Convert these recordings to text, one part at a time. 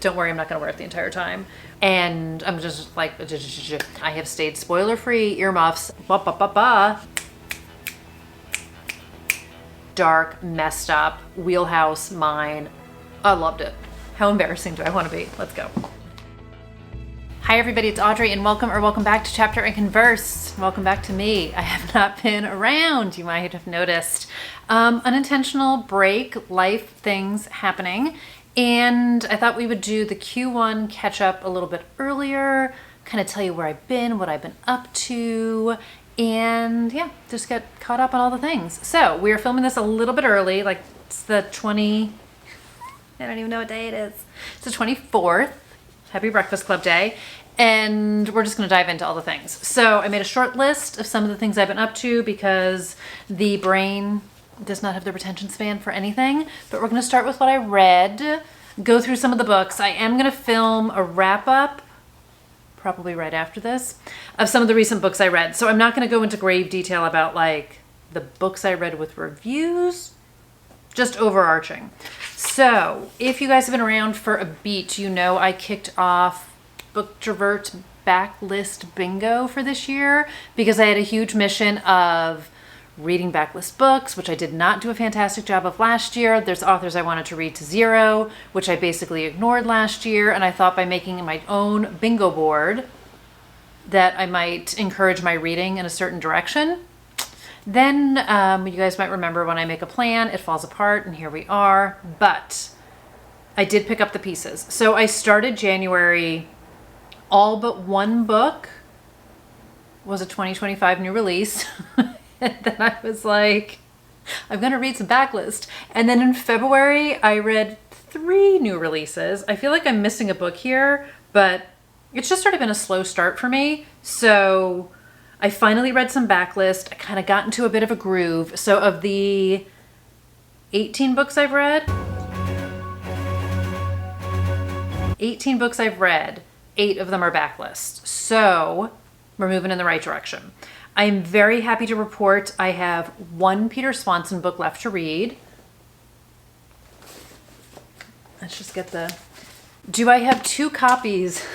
Don't worry, I'm not going to wear it the entire time. And I'm just like, I have stayed spoiler-free, earmuffs, dark, messed up, wheelhouse, mine. I loved it. How embarrassing do I want to be? Let's go. Hi everybody, it's Audrey and welcome back to Chapter and Converse. Welcome back to me. I have not been around, you might have noticed. Unintentional break, life things happening. And I thought we would do the Q1 catch up a little bit earlier, kind of tell you where I've been, what I've been up to, and yeah, just get caught up on all the things. So we are filming this a little bit early, like it's the I don't even know what day it is. It's the 24th. Happy Breakfast Club Day. And we're just going to dive into all the things. So I made a short list of some of the things I've been up to because the brain does not have the retention span for anything. But we're going to start with what I read, go through some of the books. I am going to film a wrap up, probably right after this, of some of the recent books I read. So I'm not going to go into grave detail about like the books I read with reviews, just overarching. So if you guys have been around for a beat, you know I kicked off Booktrovert backlist bingo for this year because I had a huge mission of reading backlist books, which I did not do a fantastic job of last year. There's authors I wanted to read to zero, which I basically ignored last year. And I thought by making my own bingo board that I might encourage my reading in a certain direction. Then you guys might remember when I make a plan, it falls apart, and here we are. But I did pick up the pieces. So I started January, all but one book was a 2025 new release. And then I was like, I'm going to read some backlist. And then in February, I read 3 new releases. I feel like I'm missing a book here, but it's just sort of been a slow start for me. So I finally read some backlist. I kind of got into a bit of a groove. So of the 18 books I've read, 8 of them are backlist. So we're moving in the right direction. I am very happy to report I have 1 Peter Swanson book left to read. Let's just get do I have 2 copies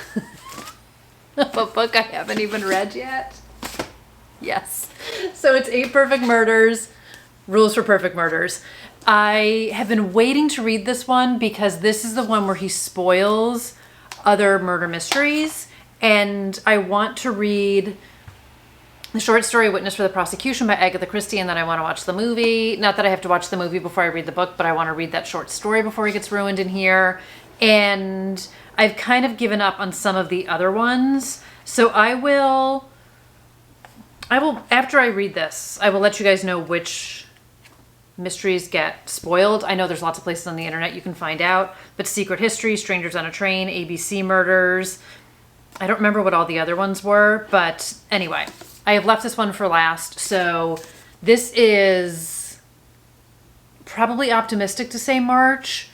of a book I haven't even read yet? Yes. So it's 8 Perfect Murders, Rules for Perfect Murders. I have been waiting to read this one because this is the one where he spoils other murder mysteries. And I want to read the short story Witness for the Prosecution by Agatha Christie, and then I want to watch the movie. Not that I have to watch the movie before I read the book, but I want to read that short story before he gets ruined in here. And I've kind of given up on some of the other ones. So I will, after I read this, I will let you guys know which mysteries get spoiled. I know there's lots of places on the internet you can find out, but Secret History, Strangers on a Train, ABC Murders. I don't remember what all the other ones were, but anyway, I have left this one for last. So this is probably optimistic to say March,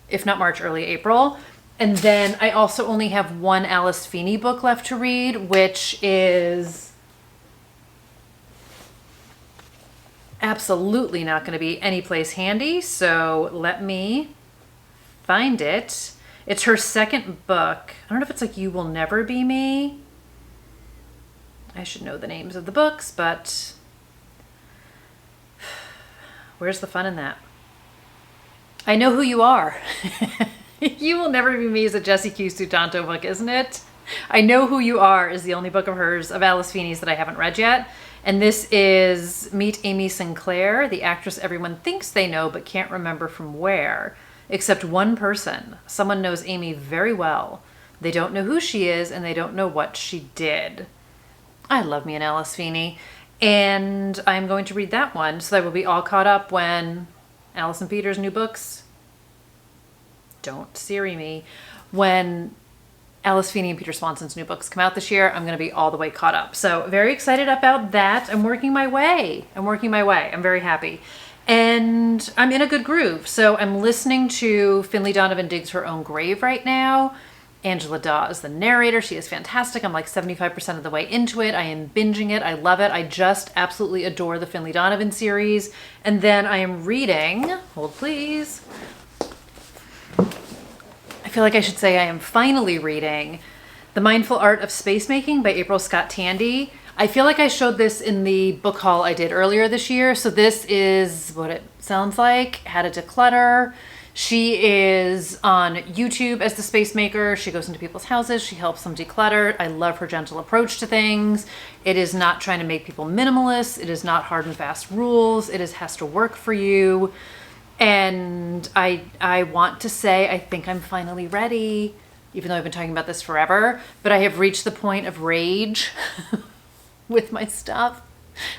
if not March, early April. And then I also only have 1 Alice Feeney book left to read, which is absolutely not going to be any place handy. So let me find it. It's her second book. I don't know if it's like You Will Never Be Me. I should know the names of the books, but where's the fun in that? I Know Who You Are. You Will Never Be Me is a Jessie Q. Sutanto book, isn't it? I Know Who You Are is the only book of hers, of Alice Feeney's, that I haven't read yet. And this is Meet Amy Sinclair, the actress everyone thinks they know but can't remember from where. Except one person. Someone knows Amy very well. They don't know who she is, and they don't know what she did. I love me an Alice Feeney. And I'm going to read that one, so that I will be all caught up when Alison Peters' new books, don't Siri me, when Alice Feeney and Peter Swanson's new books come out this year, I'm going to be all the way caught up. So very excited about that. I'm working my way. I'm very happy. And I'm in a good groove. So I'm listening to Finlay Donovan Digs Her Own Grave right now. Angela Dawe is the narrator. She is fantastic. I'm like 75% of the way into it. I am binging it. I love it. I just absolutely adore the Finlay Donovan series. And then I am reading, hold please, I feel like I should say I am finally reading The Mindful Art of Space Making by April Scott Tandy. I feel like I showed this in the book haul I did earlier this year. So this is what it sounds like, How to Declutter. She is on YouTube as the space maker. She goes into people's houses. She helps them declutter. I love her gentle approach to things. It is not trying to make people minimalist. It is not hard and fast rules. It has to work for you. And I want to say, I think I'm finally ready, even though I've been talking about this forever, but I have reached the point of rage with my stuff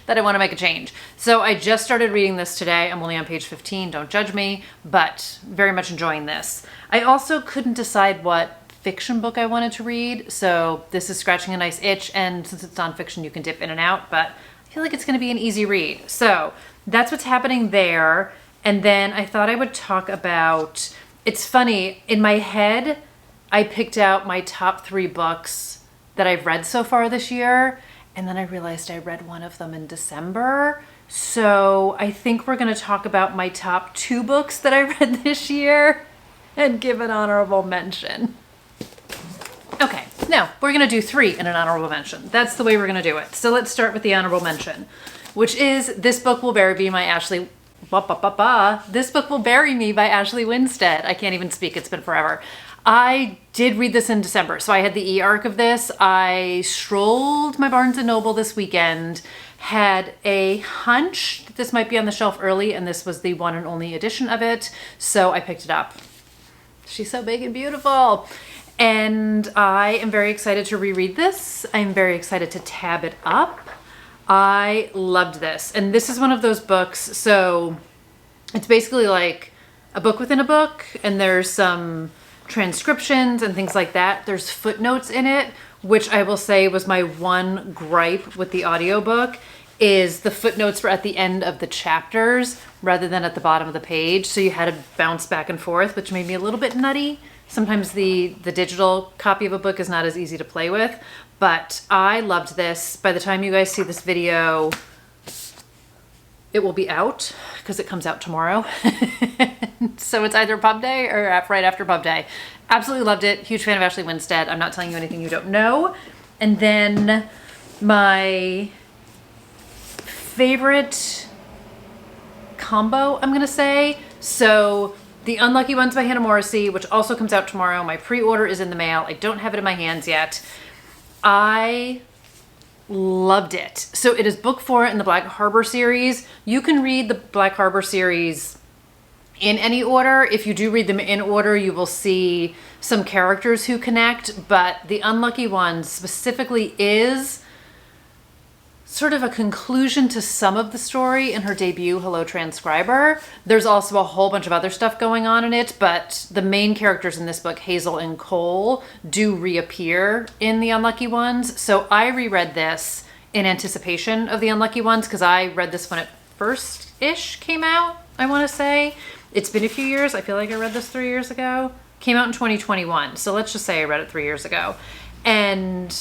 that I want to make a change. So I just started reading this today. I'm only on page 15, don't judge me, but very much enjoying this. I also couldn't decide what fiction book I wanted to read, so this is scratching a nice itch, and since it's nonfiction, you can dip in and out, but I feel like it's going to be an easy read. So that's what's happening there. And then I thought I would talk about, it's funny, in my head, I picked out my top 3 books that I've read so far this year. And then I realized I read one of them in December. So I think we're going to talk about my top 2 books that I read this year and give an honorable mention. Okay, now we're going to do 3 in an honorable mention. That's the way we're going to do it. So let's start with the honorable mention, which is This Book Will Bury Me by Ashley. This Book Will Bury Me by Ashley Winstead. I can't even speak. It's been forever. I did read this in December, so I had the e-arc of this. I strolled my Barnes & Noble this weekend, had a hunch that this might be on the shelf early, and this was the one and only edition of it, so I picked it up. She's so big and beautiful. And I am very excited to reread this. I'm very excited to tab it up. I loved this. And this is one of those books, so it's basically like a book within a book, and there's some transcriptions and things like that. There's footnotes in it, which I will say was my one gripe with the audiobook, is the footnotes were at the end of the chapters rather than at the bottom of the page. So you had to bounce back and forth, which made me a little bit nutty. Sometimes the digital copy of a book is not as easy to play with, but I loved this. By the time you guys see this video, it will be out because it comes out tomorrow. So it's either pub day or right after pub day. Absolutely loved it. Huge fan of Ashley Winstead. I'm not telling you anything you don't know. And then my favorite combo, I'm going to say. So The Unlucky Ones by Hannah Morrissey, which also comes out tomorrow. My pre-order is in the mail. I don't have it in my hands yet. I loved it. So it is book 4 in the Black Harbor series. You can read the Black Harbor series in any order. If you do read them in order, you will see some characters who connect, but The Unlucky Ones specifically is sort of a conclusion to some of the story in her debut, Hello, Transcriber. There's also a whole bunch of other stuff going on in it, but the main characters in this book, Hazel and Cole, do reappear in The Unlucky Ones. So I reread this in anticipation of The Unlucky Ones because I read this when it first-ish came out, I want to say. It's been a few years. I feel like I read this 3 years ago. Came out in 2021. So let's just say I read it 3 years ago. And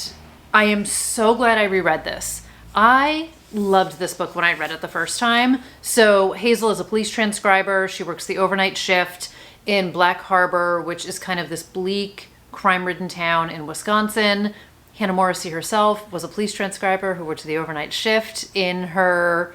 I am so glad I reread this. I loved this book when I read it the first time. So Hazel is a police transcriber. She works the overnight shift in Black Harbor, which is kind of this bleak, crime-ridden town in Wisconsin. Hannah Morrissey herself was a police transcriber who worked the overnight shift in her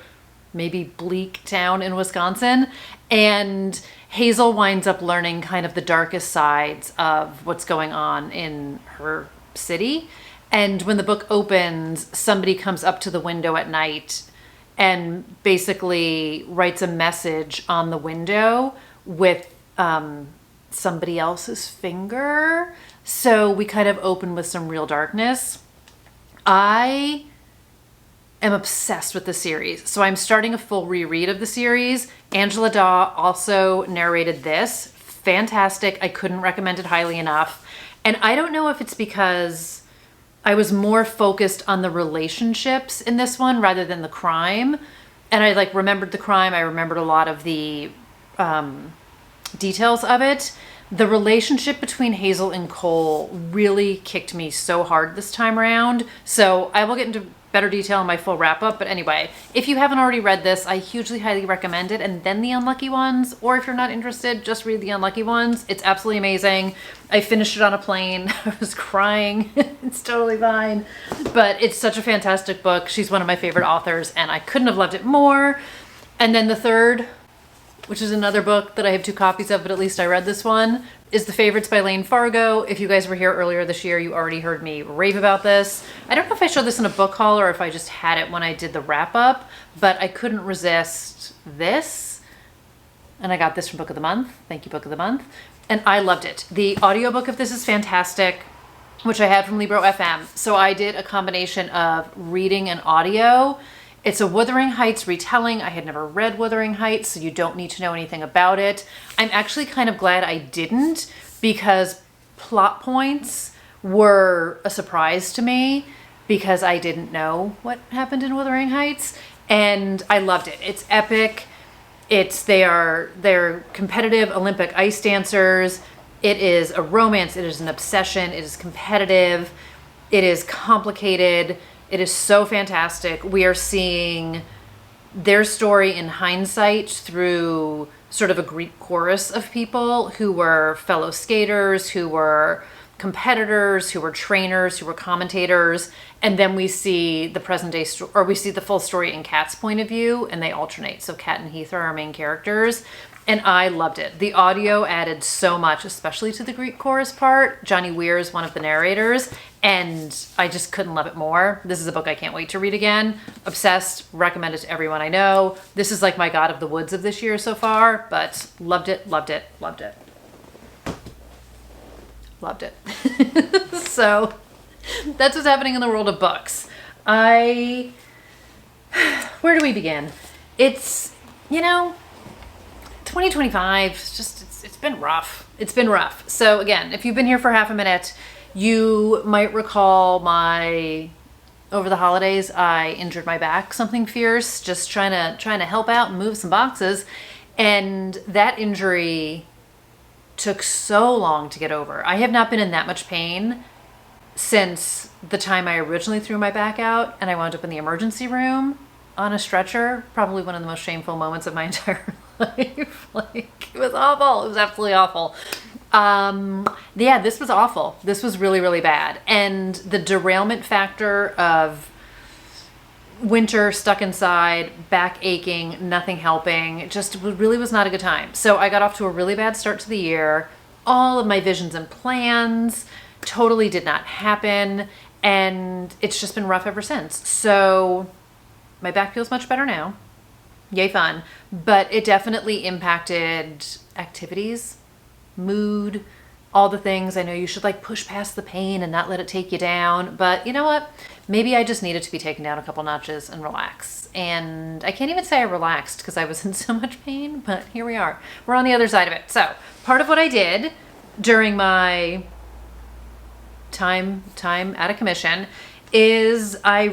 maybe bleak town in Wisconsin. And Hazel winds up learning kind of the darkest sides of what's going on in her city. And when the book opens, somebody comes up to the window at night and basically writes a message on the window with somebody else's finger. So we kind of open with some real darkness. I am obsessed with the series. So I'm starting a full reread of the series. Angela Dawe also narrated this. Fantastic. I couldn't recommend it highly enough. And I don't know if it's because I was more focused on the relationships in this one rather than the crime. And I remembered the crime. I remembered a lot of the details of it. The relationship between Hazel and Cole really kicked me so hard this time around. So I will get into better detail in my full wrap up. But anyway, if you haven't already read this, I hugely highly recommend it, and then The Unlucky Ones, or if you're not interested, just read The Unlucky Ones. It's absolutely amazing. I finished it on a plane. I was crying. It's totally fine. But it's such a fantastic book. She's one of my favorite authors, and I couldn't have loved it more. And then the third, which is another book that I have 2 copies of, but at least I read this one, is The Favorites by Lane Fargo. If you guys were here earlier this year, you already heard me rave about this. I don't know if I showed this in a book haul or if I just had it when I did the wrap up, but I couldn't resist this. And I got this from Book of the Month. Thank you, Book of the Month. And I loved it. The audiobook of this is fantastic, which I had from Libro FM. So I did a combination of reading and audio. It's a Wuthering Heights retelling. I had never read Wuthering Heights, so you don't need to know anything about it. I'm actually kind of glad I didn't, because plot points were a surprise to me because I didn't know what happened in Wuthering Heights, and I loved it. It's epic. They're competitive Olympic ice dancers. It is a romance. It is an obsession. It is competitive. It is complicated. It is so fantastic. We are seeing their story in hindsight through sort of a Greek chorus of people who were fellow skaters, who were competitors, who were trainers, who were commentators. And then we see the present day, or we see the full story in Kat's point of view, and they alternate. So Kat and Heath are our main characters. And I loved it. The audio added so much, especially to the Greek chorus part. Johnny Weir is one of the narrators, and I just couldn't love it more. This is a book I can't wait to read again. Obsessed, recommend it to everyone I know. This is like my God of the Woods of this year so far, but loved it, loved it, loved it. Loved it. So that's what's happening in the world of books. Where do we begin? It's, 2025, it's been rough. It's been rough. So again, if you've been here for half a minute, you might recall over the holidays, I injured my back, something fierce, just trying to help out and move some boxes. And that injury took so long to get over. I have not been in that much pain since the time I originally threw my back out and I wound up in the emergency room on a stretcher. Probably one of the most shameful moments of my entire life. Like, it was awful. It was absolutely awful. Yeah, this was awful. This was really, really bad. And the derailment factor of winter, stuck inside, back aching, nothing helping, just really was not a good time. So I got off to a really bad start to the year. All of my visions and plans totally did not happen. And it's just been rough ever since. So my back feels much better now. Yay, fun. But it definitely impacted activities, mood, all the things. I know you should push past the pain and not let it take you down. But you know what? Maybe I just needed to be taken down a couple notches and relax. And I can't even say I relaxed because I was in so much pain, but here we are. We're on the other side of it. So part of what I did during my time out of commission is I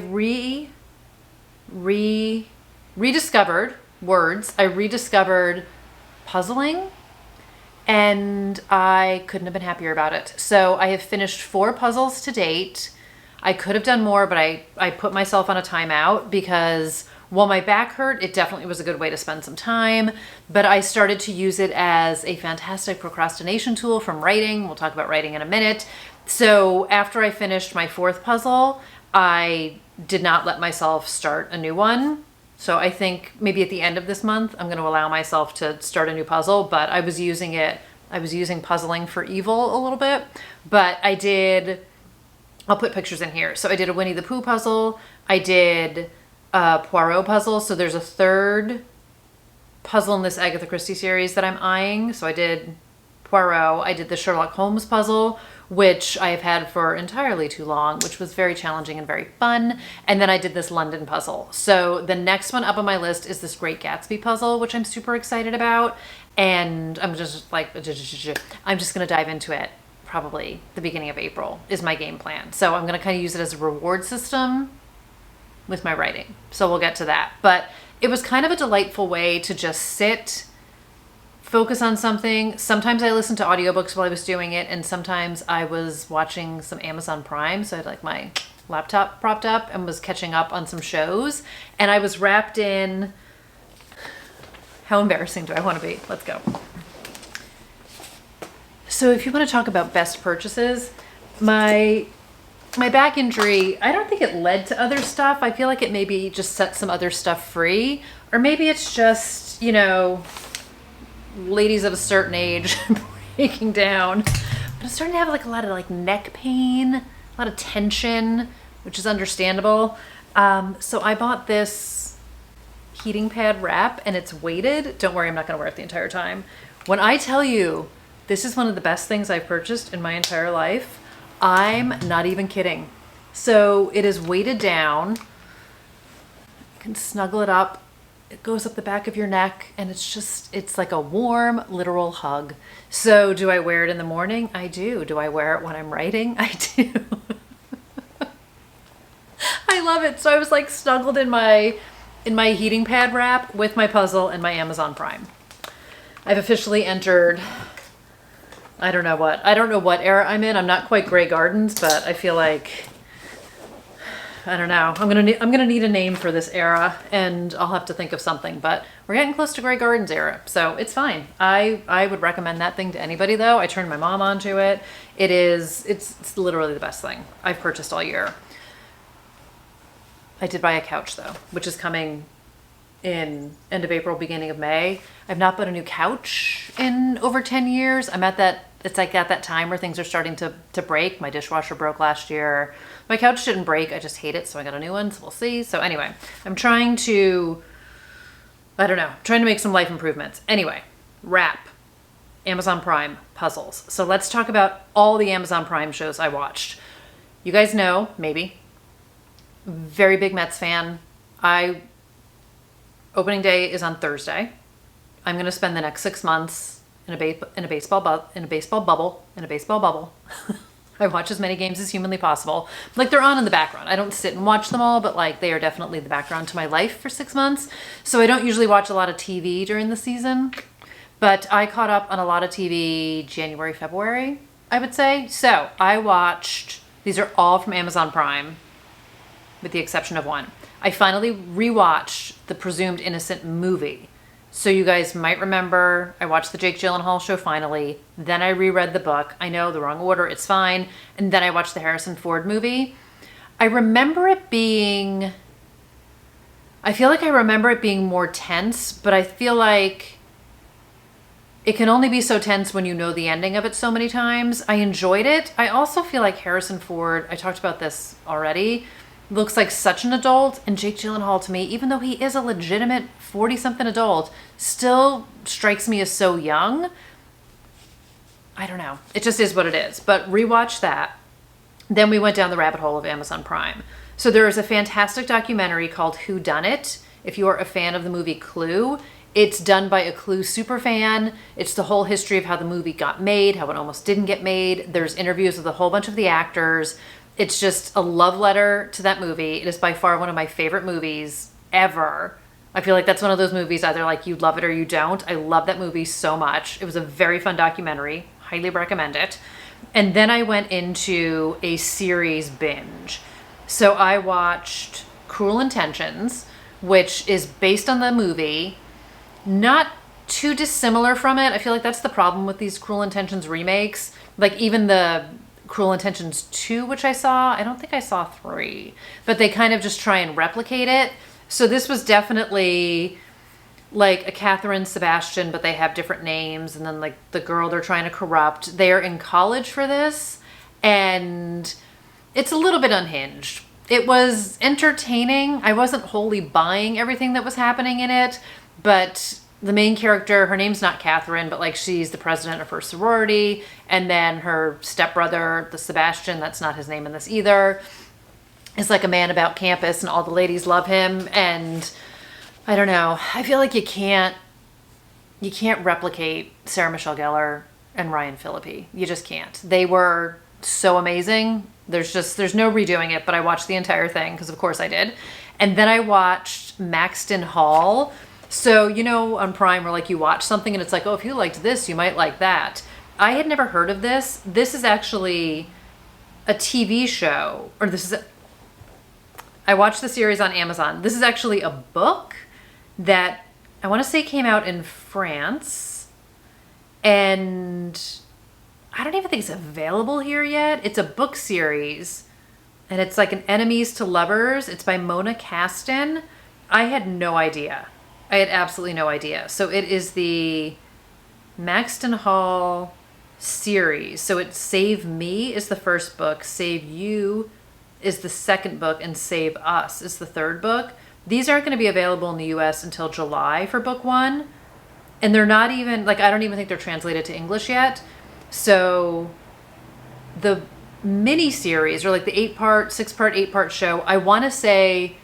rediscovered words. I rediscovered puzzling, and I couldn't have been happier about it. So I have finished 4 puzzles to date. I could have done more, but I put myself on a timeout because while my back hurt, it definitely was a good way to spend some time, but I started to use it as a fantastic procrastination tool from writing. We'll talk about writing in a minute. So after I finished my 4th puzzle, I did not let myself start a new one. So I think maybe at the end of this month, I'm going to allow myself to start a new puzzle, but I was using puzzling for evil a little bit, but I'll put pictures in here. So I did a Winnie the Pooh puzzle. I did a Poirot puzzle. So there's a 3rd puzzle in this Agatha Christie series that I'm eyeing. So I did Poirot. I did the Sherlock Holmes puzzle, which I have had for entirely too long, which was very challenging and very fun. And then I did this London puzzle. So the next one up on my list is this Great Gatsby puzzle, which I'm super excited about. And I'm just going to dive into it. Probably the beginning of April is my game plan. So I'm going to kind of use it as a reward system with my writing. So we'll get to that. But it was kind of a delightful way to just sit, focus on something. Sometimes I listened to audiobooks while I was doing it, and sometimes I was watching some Amazon Prime. So I had my laptop propped up and was catching up on some shows. And I was wrapped in, how embarrassing do I want to be? Let's go. So if you want to talk about best purchases, my back injury, I don't think it led to other stuff. I feel like it maybe just set some other stuff free. Or maybe it's just, you know, ladies of a certain age breaking down. But I'm starting to have like a lot of like neck pain, a lot of tension, which is understandable. So I bought this heating pad wrap and it's weighted. Don't worry, I'm not going to wear it the entire time. When I tell you this is one of the best things I've purchased in my entire life, I'm not even kidding. So it is weighted down. You can snuggle it up. It goes up the back of your neck and it's like a warm, literal hug. So do I wear it in the morning? I do. Do I wear it when I'm writing? I do. I love it. So I was like snuggled in my heating pad wrap with my puzzle and my Amazon Prime. I've officially entered, I don't know what era I'm in. I'm not quite Grey Gardens, but I feel like, I don't know. I'm gonna need a name for this era, and I'll have to think of something. But we're getting close to Grey Gardens era, so it's fine. I would recommend that thing to anybody, though. I turned my mom onto it. It's literally the best thing I've purchased all year. I did buy a couch though, which is coming in end of April, beginning of May. I've not bought a new couch in over 10 years. I'm at that. It's like at that time where things are starting to break. My dishwasher broke last year. My couch didn't break. I just hate it. So I got a new one. So we'll see. So anyway, I'm trying to, I don't know, trying to make some life improvements. Anyway, wrap, Amazon Prime, puzzles. So let's talk about all the Amazon Prime shows I watched. You guys know, maybe, very big Mets fan. Opening day is on Thursday. I'm going to spend the next 6 months in a baseball bubble. I watch as many games as humanly possible. Like, they're on in the background. I don't sit and watch them all, but like they are definitely the background to my life for 6 months. So I don't usually watch a lot of TV during the season, but I caught up on a lot of TV January, February, I would say. So I watched, these are all from Amazon Prime, with the exception of one. I finally rewatched The Presumed Innocent movie. So you guys might remember, I watched the Jake Gyllenhaal show finally, then I reread the book. I know, the wrong order, it's fine. And then I watched the Harrison Ford movie. I remember it being, I feel like I remember it being more tense, but I feel like it can only be so tense when you know the ending of it so many times. I enjoyed it. I also feel like Harrison Ford, I talked about this already, looks like such an adult, and Jake Gyllenhaal to me, even though he is a legitimate 40-something adult, still strikes me as so young. I don't know. It just is what it is. But rewatch that. Then we went down the rabbit hole of Amazon Prime. So there is a fantastic documentary called Whodunit. If you are a fan of the movie Clue, it's done by a Clue superfan. It's the whole history of how the movie got made, how it almost didn't get made. There's interviews with a whole bunch of the actors. It's just a love letter to that movie. It is by far one of my favorite movies ever. I feel like that's one of those movies, either like you love it or you don't. I love that movie so much. It was a very fun documentary. Highly recommend it. And then I went into a series binge. So I watched Cruel Intentions, which is based on the movie. Not too dissimilar from it. I feel like that's the problem with these Cruel Intentions remakes. Like even the Cruel Intentions 2, which I saw. I don't think I saw 3, but they kind of just try and replicate it. So this was definitely like a Catherine Sebastian, but they have different names. And then like the girl they're trying to corrupt, they're in college for this. And it's a little bit unhinged. It was entertaining. I wasn't wholly buying everything that was happening in it, but the main character, her name's not Catherine, but like she's the president of her sorority. And then her stepbrother, the Sebastian, that's not his name in this either, is like a man about campus and all the ladies love him. And I don't know, I feel like you can't replicate Sarah Michelle Gellar and Ryan Phillippe. You just can't. They were so amazing. There's no redoing it, but I watched the entire thing because of course I did. And then I watched Maxton Hall. So, you know, on Prime where like you watch something and it's like, oh, if you liked this, you might like that. I had never heard of this. This is actually a TV show, or this is I watched the series on Amazon. This is actually a book that I want to say came out in France, and I don't even think it's available here yet. It's a book series, and it's like an enemies to lovers. It's by Mona Caston. I had no idea. I had absolutely no idea. So it is the Maxton Hall series. So it's Save Me is the first book, Save You is the second book, and Save Us is the third book. These aren't going to be available in the US until July for book one. And they're not even, like, I don't even think they're translated to English yet. So the mini series, or like the 6-part, 8-part show, I want to say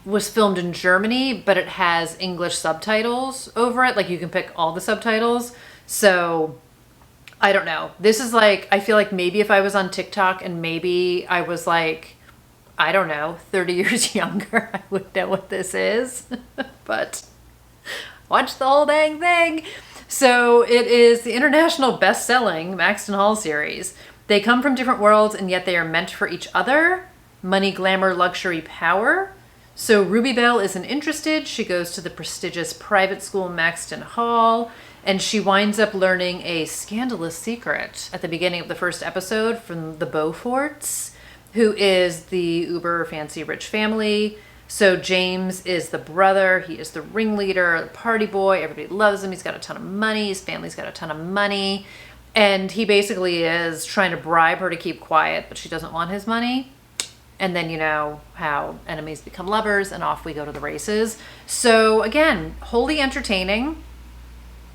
was filmed in Germany, but it has English subtitles over it. Like, you can pick all the subtitles. So I don't know. This is like, I feel like maybe if I was on TikTok and maybe I was like, I don't know, 30 years younger, I would know what this is. But watch the whole dang thing. So it is the international best-selling Maxton Hall series. They come from different worlds, and yet they are meant for each other. Money, glamour, luxury, power. So Ruby Bell isn't interested. She goes to the prestigious private school Maxton Hall, and she winds up learning a scandalous secret at the beginning of the first episode from the Beauforts, who is the uber fancy rich family. So James is the brother. He is the ringleader, the party boy. Everybody loves him. He's got a ton of money. His family's got a ton of money. And he basically is trying to bribe her to keep quiet, but she doesn't want his money. And then you know how enemies become lovers, and off we go to the races. So again, wholly entertaining.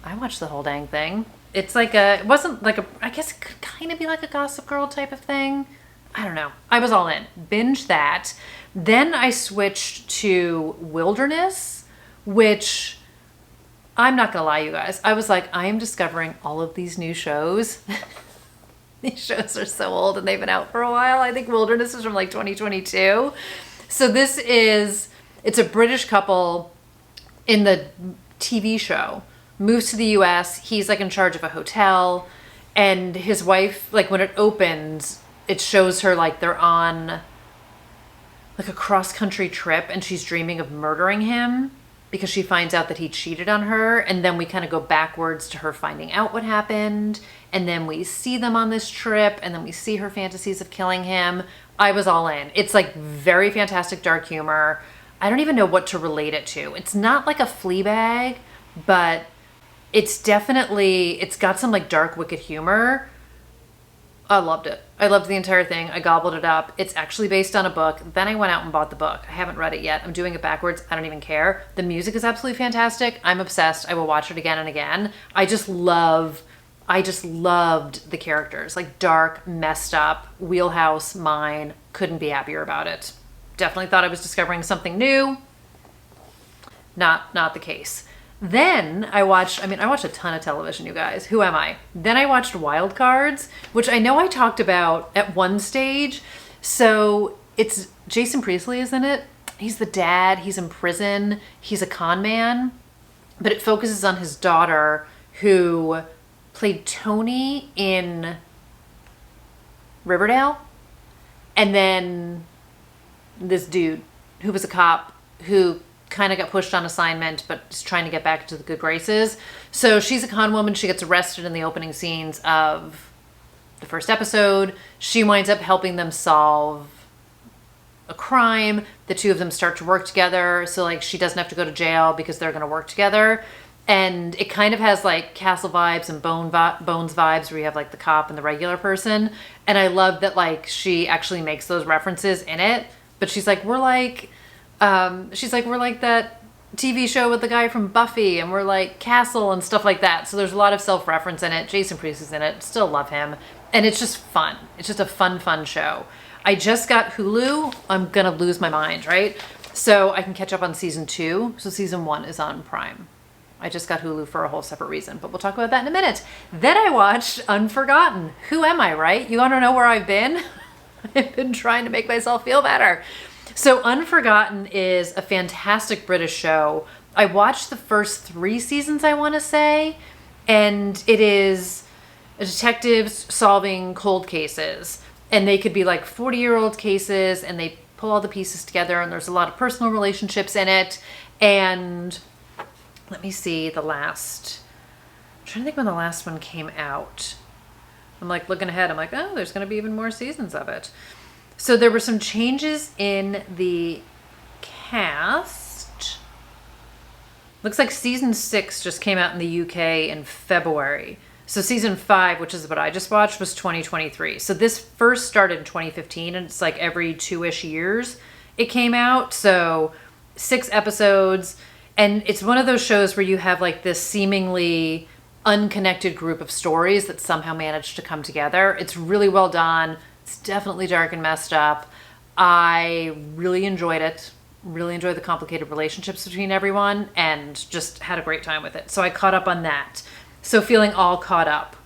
I watched the whole dang thing. It's like it wasn't like I guess it could kind of be like a Gossip Girl type of thing. I don't know. I was all in. Binge that. Then I switched to Wilderness, which I'm not going to lie, you guys. I was like, I am discovering all of these new shows. These shows are so old and they've been out for a while. I think Wilderness is from like 2022. So it's a British couple in the TV show, moves to the US. He's like in charge of a hotel, and his wife, like when it opens, it shows her like they're on like a cross-country trip, and she's dreaming of murdering him because she finds out that he cheated on her. And then we kind of go backwards to her finding out what happened. And then we see them on this trip, and then we see her fantasies of killing him. I was all in. It's like very fantastic dark humor. I don't even know what to relate it to. It's not like a Fleabag, but it's got some like dark, wicked humor. I loved it. I loved the entire thing. I gobbled it up. It's actually based on a book. Then I went out and bought the book. I haven't read it yet. I'm doing it backwards. I don't even care. The music is absolutely fantastic. I'm obsessed. I will watch it again and again. I just loved the characters. Like dark, messed up, wheelhouse, mine. Couldn't be happier about it. Definitely thought I was discovering something new. Not the case. Then I watched a ton of television, you guys. Who am I? Then I watched Wild Cards, which I know I talked about at one stage. So it's Jason Priestley is in it. He's the dad. He's in prison. He's a con man. But it focuses on his daughter, who played Tony in Riverdale. And then this dude who was a cop who kind of got pushed on assignment, but is trying to get back to the good graces. So she's a con woman. She gets arrested in the opening scenes of the first episode. She winds up helping them solve a crime. The two of them start to work together. So like she doesn't have to go to jail because they're going to work together. And it kind of has like Castle vibes and Bones vibes, where you have like the cop and the regular person. And I love that like she actually makes those references in it. But she's like, we're like that TV show with the guy from Buffy, and we're like Castle and stuff like that. So there's a lot of self-reference in it. Jason Priestley's in it. Still love him. And it's just fun. It's just a fun show. I just got Hulu. I'm going to lose my mind, right? So I can catch up on season 2. So season 1 is on Prime. I just got Hulu for a whole separate reason, but we'll talk about that in a minute. Then I watched Unforgotten. Who am I, right? You want to know where I've been? I've been trying to make myself feel better. So Unforgotten is a fantastic British show. I watched the first 3 seasons, I want to say, and it is detectives solving cold cases. And they could be like 40-year-old cases, and they pull all the pieces together, and there's a lot of personal relationships in it. And let me see I'm trying to think when the last one came out. I'm like looking ahead. I'm like, oh, there's going to be even more seasons of it. So there were some changes in the cast. Looks like season 6 just came out in the UK in February. So season 5, which is what I just watched, was 2023. So this first started in 2015, and it's like every 2-ish years it came out. So 6 episodes. And it's one of those shows where you have like this seemingly unconnected group of stories that somehow managed to come together. It's really well done. It's definitely dark and messed up. I really enjoyed it. Really enjoyed the complicated relationships between everyone, and just had a great time with it. So I caught up on that. So feeling all caught up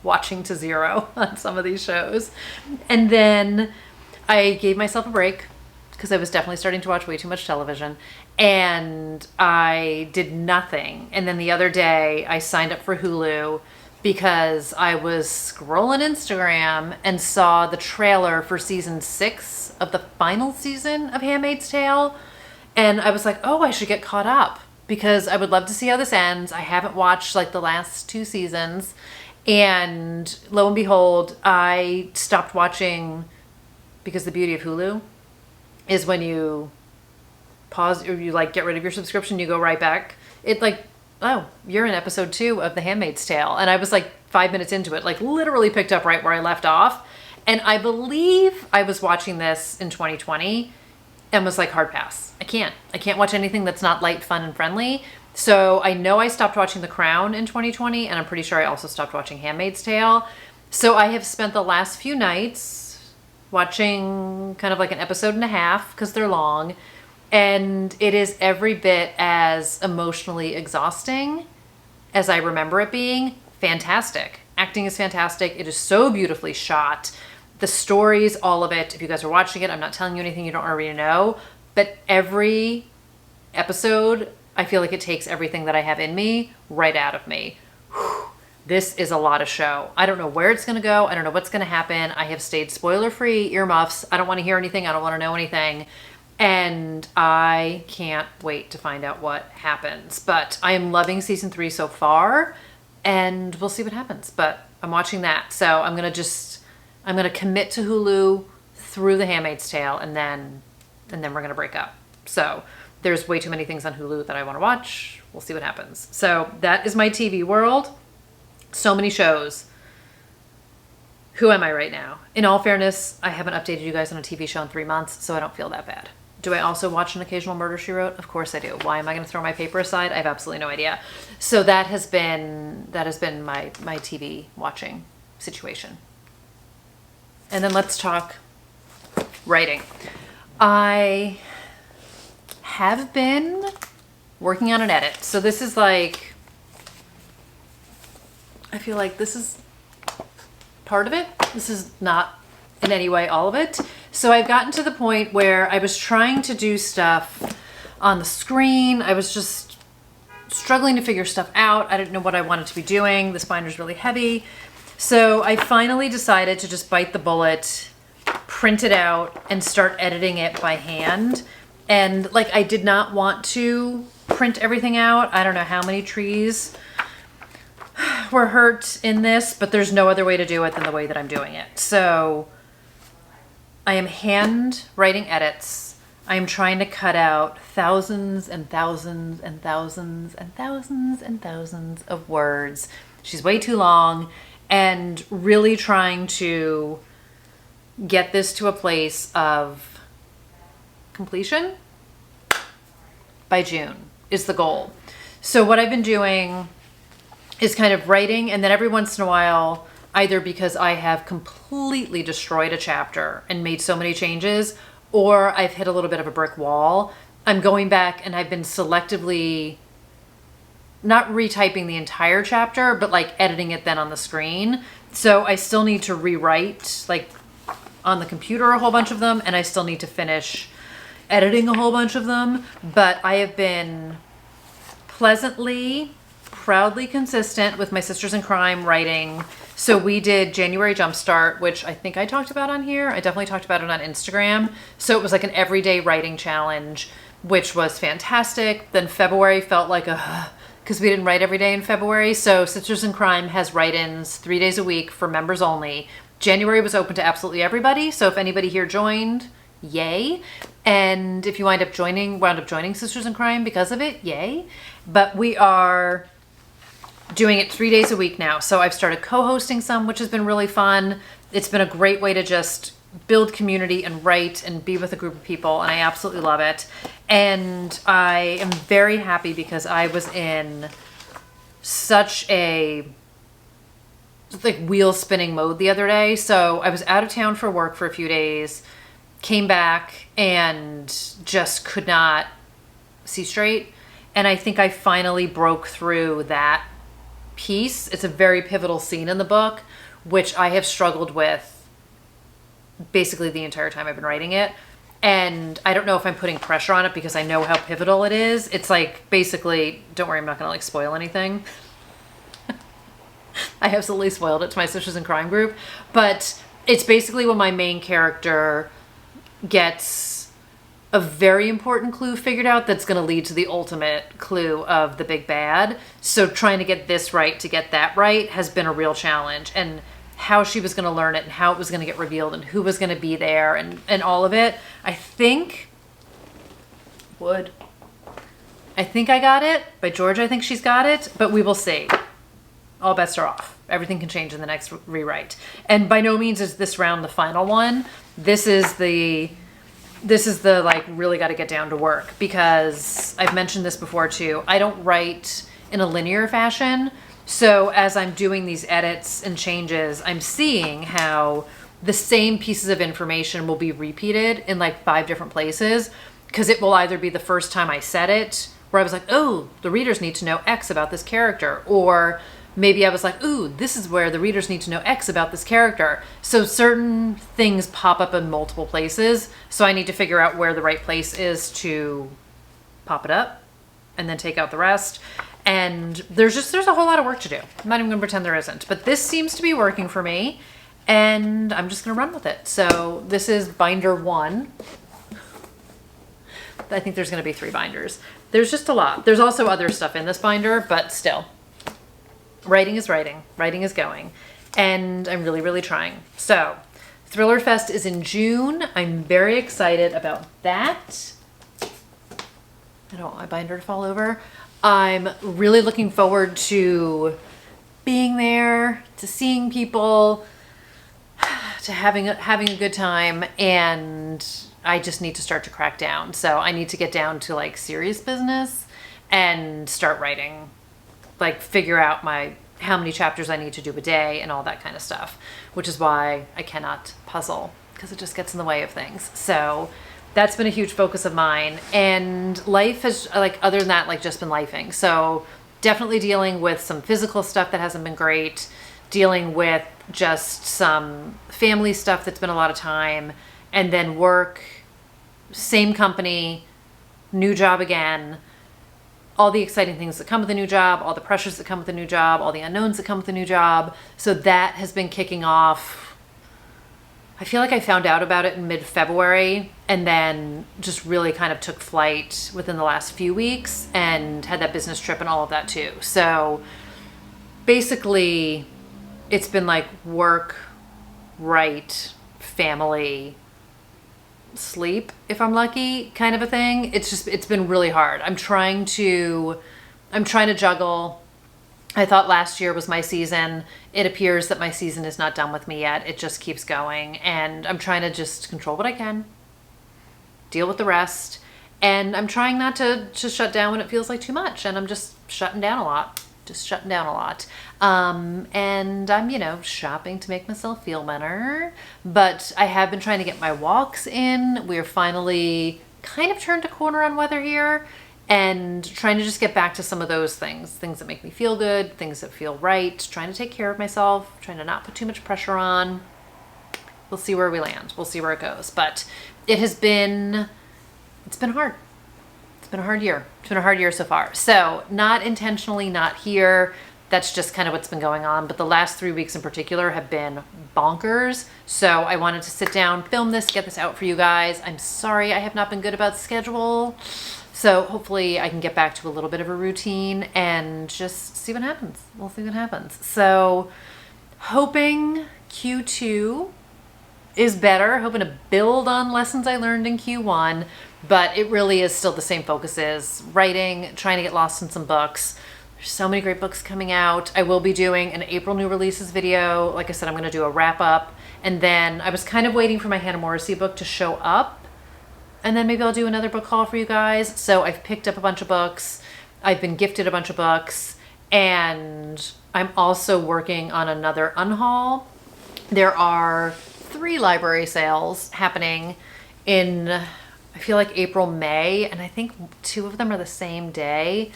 watching to zero on some of these shows. And then I gave myself a break because I was definitely starting to watch way too much television, and I did nothing. And then the other day I signed up for Hulu because I was scrolling Instagram and saw the trailer for season 6 of the final season of Handmaid's Tale. And I was like, oh, I should get caught up because I would love to see how this ends. I haven't watched like the last 2 seasons. And lo and behold, I stopped watching, because the beauty of Hulu is when you pause or you like get rid of your subscription, you go right back. It like, oh, you're in episode 2 of The Handmaid's Tale. And I was like 5 minutes into it, like literally picked up right where I left off. And I believe I was watching this in 2020 and was like, hard pass. I can't watch anything that's not light, fun, and friendly. So I know I stopped watching The Crown in 2020, and I'm pretty sure I also stopped watching Handmaid's Tale. So I have spent the last few nights watching kind of like an episode and a half because they're long. And it is every bit as emotionally exhausting as I remember it being. Fantastic. Acting is fantastic. It is so beautifully shot. The stories, all of it. If you guys are watching it, I'm not telling you anything you don't already know. But every episode, I feel like it takes everything that I have in me right out of me. Whew. This is a lot of show. I don't know where it's going to go. I don't know what's going to happen. I have stayed spoiler-free, earmuffs. I don't want to hear anything. I don't want to know anything. And I can't wait to find out what happens. But I am loving season 3 so far, and we'll see what happens. But I'm watching that. So I'm going to commit to Hulu through The Handmaid's Tale, and then we're going to break up. So there's way too many things on Hulu that I want to watch. We'll see what happens. So that is my TV world. So many shows. Who am I right now? In all fairness, I haven't updated you guys on a TV show in 3 months, so I don't feel that bad. Do I also watch an occasional Murder, She Wrote? Of course I do. Why am I going to throw my paper aside? I have absolutely no idea. So that has been my TV watching situation. And then let's talk writing. I have been working on an edit. So this is like, I feel like this is part of it. This is not in any way all of it. So I've gotten to the point where I was trying to do stuff on the screen. I was just struggling to figure stuff out. I didn't know what I wanted to be doing. This binder's really heavy. So I finally decided to just bite the bullet, print it out, and start editing it by hand. And like, I did not want to print everything out. I don't know how many trees were hurt in this, but there's no other way to do it than the way that I'm doing it. So I am hand writing edits. I am trying to cut out thousands and thousands and thousands and thousands and thousands of words. She's way too long, and really trying to get this to a place of completion by June is the goal. So what I've been doing is kind of writing, and then every once in a while, either because I have completely destroyed a chapter and made so many changes, or I've hit a little bit of a brick wall, I'm going back and I've been selectively not retyping the entire chapter, but like editing it then on the screen. So I still need to rewrite like on the computer a whole bunch of them, and I still need to finish editing a whole bunch of them. But I have been pleasantly proudly consistent with my Sisters in Crime writing. So we did January Jumpstart, which I think I talked about on here. I definitely talked about it on Instagram. So it was like an everyday writing challenge, which was fantastic. Then February felt like because we didn't write every day in February. So Sisters in Crime has write-ins 3 days a week for members only. January was open to absolutely everybody. So if anybody here joined, yay. And if you wound up joining Sisters in Crime because of it, yay. But we are doing it 3 days a week now. So I've started co-hosting some, which has been really fun. It's been a great way to just build community and write and be with a group of people. And I absolutely love it. And I am very happy because I was in such a like wheel spinning mode the other day. So I was out of town for work for a few days, came back and just could not see straight. And I think I finally broke through that piece. It's a very pivotal scene in the book, which I have struggled with basically the entire time I've been writing it. And I don't know if I'm putting pressure on it because I know how pivotal it is. It's like basically, don't worry, I'm not going to like spoil anything. I absolutely spoiled it to my Sisters in Crime group. But it's basically when my main character gets a very important clue figured out that's going to lead to the ultimate clue of the big bad. So trying to get this right to get that right has been a real challenge. And how she was going to learn it and how it was going to get revealed and who was going to be there and all of it. I think I got it. By George, I think she's got it, but we will see. All bets are off. Everything can change in the next rewrite. And by no means is this round the final one. This is the like really got to get down to work, because I've mentioned this before too. I don't write in a linear fashion. So as I'm doing these edits and changes, I'm seeing how the same pieces of information will be repeated in like 5 different places, because it will either be the first time I said it where I was like, oh, the readers need to know X about this character, or maybe I was like, ooh, this is where the readers need to know X about this character. So certain things pop up in multiple places. So I need to figure out where the right place is to pop it up and then take out the rest. And there's a whole lot of work to do. I'm not even gonna pretend there isn't, but this seems to be working for me and I'm just gonna run with it. So this is binder 1. I think there's gonna be 3 binders. There's just a lot. There's also other stuff in this binder, but still. Writing is writing. Writing is going. And I'm really, really trying. So Thriller Fest is in June. I'm very excited about that. I don't want my binder to fall over. I'm really looking forward to being there, to seeing people, to having a good time, and I just need to start to crack down. So I need to get down to like serious business and start writing, like figure out how many chapters I need to do a day and all that kind of stuff, which is why I cannot puzzle, because it just gets in the way of things. So that's been a huge focus of mine. And life has, like, other than that, like, just been lifing. So definitely dealing with some physical stuff that hasn't been great, dealing with just some family stuff that's been a lot of time, and then work, same company, new job again, all the exciting things that come with a new job, all the pressures that come with a new job, all the unknowns that come with a new job. So that has been kicking off. I feel like I found out about it in mid-February and then just really kind of took flight within the last few weeks and had that business trip and all of that too. So basically it's been like work, write, family, sleep if I'm lucky kind of a thing. It's been really hard. I'm trying to juggle. I thought last year was my season. It appears that my season is not done with me yet. It just keeps going. And I'm trying to just control what I can, deal with the rest. And I'm trying not to just shut down when it feels like too much. And I'm just shutting down a lot. And I'm, shopping to make myself feel better. But I have been trying to get my walks in. We're finally kind of turned a corner on weather here. And trying to just get back to some of those things that make me feel good, things that feel right, trying to take care of myself, trying to not put too much pressure on. We'll see where we land. We'll see where it goes. But it's been hard. it's been a hard year. It's been a hard year so far. So not intentionally not here. That's just kind of what's been going on. But the last 3 weeks in particular have been bonkers. So I wanted to sit down, film this, get this out for you guys. I'm sorry I have not been good about schedule. So hopefully I can get back to a little bit of a routine and just see what happens. We'll see what happens. So hoping Q2 is better, hoping to build on lessons I learned in Q1, but it really is still the same focuses: writing, trying to get lost in some books. There's so many great books coming out. I will be doing an April new releases video. Like I said, I'm going to do a wrap up, and then I was kind of waiting for my Hannah Morrissey book to show up, and then maybe I'll do another book haul for you guys. So I've picked up a bunch of books. I've been gifted a bunch of books, and I'm also working on another unhaul. There are 3 library sales happening in, I feel like April, May, and I think 2 of them are the same day.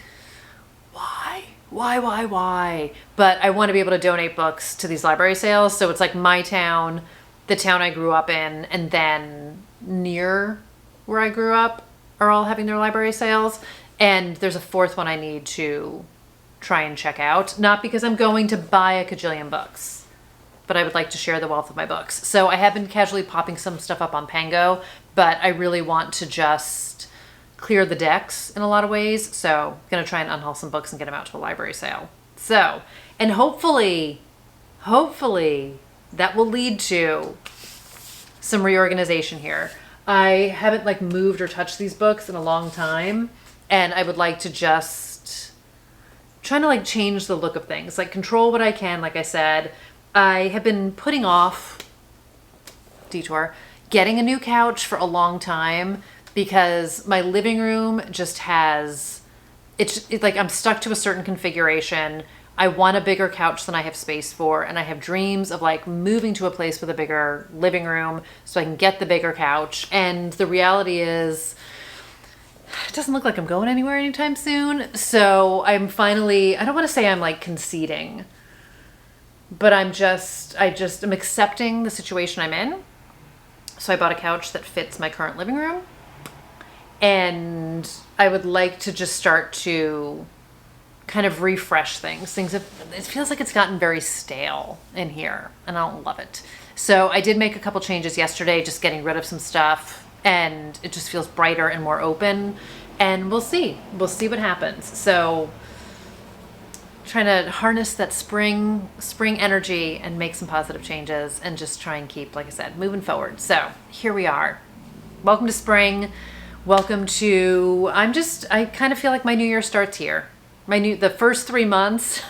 Why? But I want to be able to donate books to these library sales. So it's like my town, the town I grew up in, and then near where I grew up are all having their library sales. And there's a 4th one I need to try and check out. Not because I'm going to buy a kajillion books, but I would like to share the wealth of my books. So I have been casually popping some stuff up on Pango, but I really want to just clear the decks in a lot of ways. So I'm going to try and unhaul some books and get them out to a library sale. So, and hopefully that will lead to some reorganization here. I haven't like moved or touched these books in a long time, and I would like to just trying to like change the look of things, like control what I can. Like I said, I have been putting off getting a new couch for a long time, because my living room just has, it's like I'm stuck to a certain configuration. I want a bigger couch than I have space for, and I have dreams of like moving to a place with a bigger living room so I can get the bigger couch. And the reality is, it doesn't look like I'm going anywhere anytime soon. So I'm finally, I don't want to say I'm like conceding, but I'm accepting the situation I'm in. So I bought a couch that fits my current living room. And I would like to just start to kind of refresh things. It feels like it's gotten very stale in here, and I don't love it. So I did make a couple changes yesterday, just getting rid of some stuff, and it just feels brighter and more open. And we'll see what happens. So trying to harness that spring energy and make some positive changes, and just try and keep, like I said, moving forward. So here we are. Welcome to spring. Welcome to, I kind of feel like my new year starts here. The first 3 months,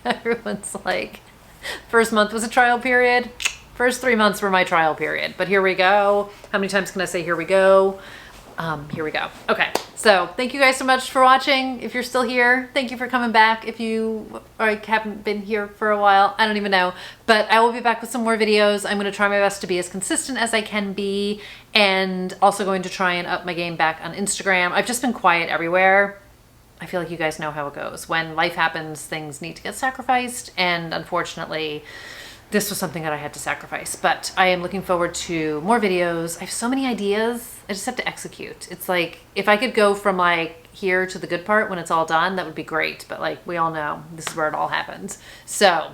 everyone's like, first month was a trial period. First 3 months were my trial period, but here we go. How many times can I say here we go? Here we go. Okay, so thank you guys so much for watching. If you're still here, thank you for coming back. If you haven't been here for a while, I don't even know, but I will be back with some more videos. I'm going to try my best to be as consistent as I can be, and also going to try and up my game back on Instagram. I've just been quiet everywhere. I feel like you guys know how it goes. When life happens, things need to get sacrificed, and unfortunately, this was something that I had to sacrifice. But I am looking forward to more videos. I have so many ideas. I just have to execute. It's like, if I could go from like here to the good part when it's all done, that would be great. But like we all know, this is where it all happens. So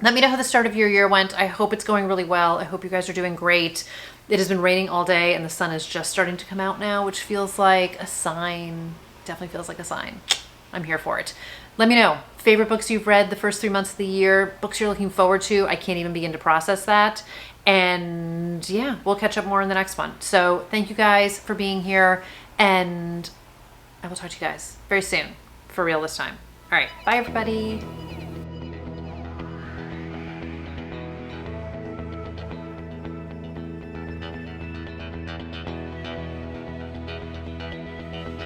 let me know how the start of your year went. I hope it's going really well. I hope you guys are doing great. It has been raining all day, and the sun is just starting to come out now, which feels like a sign. Definitely feels like a sign. I'm here for it. Let me know favorite books you've read the first 3 months of the year, books you're looking forward to. I can't even begin to process that. And yeah, we'll catch up more in the next one. So thank you guys for being here, and I will talk to you guys very soon, for real this time. All right, bye everybody.